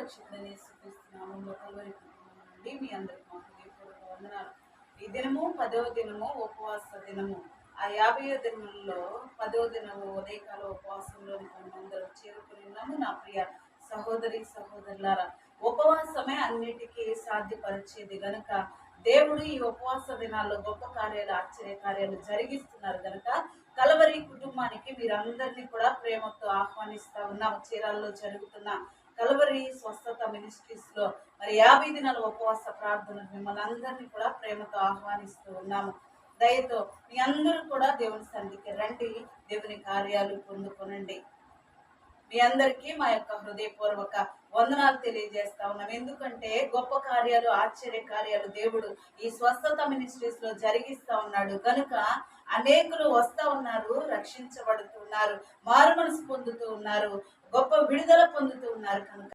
రక్షకుడైన యేసుక్రీస్తు నామములో కలువరి కుటుంబం నుండి మీ అందరికి మా హృదయపూర్వక వందనాలు. ఈ దినము 10వ దినము ఉపవాస దినము. ఆ 50వ దినంలో 10వ దినము ఉదయకాల ఉపవాసంలోని మనమందరం చేరుకుని ఉన్నాము. నా ప్రియ సహోదరి సహోదరులారా, ఉపవాసమే అన్నిటికీ సాధ్యపరిచేది గనుక దేవుడు ఈ ఉపవాస దినాల్లో గొప్ప కార్యాలు, ఆశ్చర్య కార్యాలు జరిగిస్తున్నారు గనుక కలవరి కుటుంబానికి మీరందరినీ కూడా ప్రేమతో ఆహ్వానిస్తా ఉన్నాము. చీరాల్లో జరుగుతున్న కలవరి స్వస్థత మినిస్ట్రీస్ లో మరి 50 దినాల ఉపవాస ప్రార్థన మిమ్మల్ని అందరినీ కూడా ప్రేమతో ఆహ్వానిస్తూ ఉన్నాము. దయతో మీ అందరూ కూడా దేవుని సన్నిధికి రండి, దేవుని కార్యాలు పొందుకొనండి. మీ అందరికీ మా యొక్క హృదయపూర్వక వందనాలు తెలియజేస్తా ఉన్నాం. ఎందుకంటే గొప్ప కార్యాలు, ఆశ్చర్య కార్యాలు దేవుడు ఈ స్వస్థత మినిస్ట్రీస్ లో జరిగిస్తా ఉన్నాడు కనుక అనేకులు వస్తా ఉన్నారు, రక్షించబడుతున్నారు, మారు మనసు పొందుతూ ఉన్నారు, గొప్ప విడుదల పొందుతూ ఉన్నారు కనుక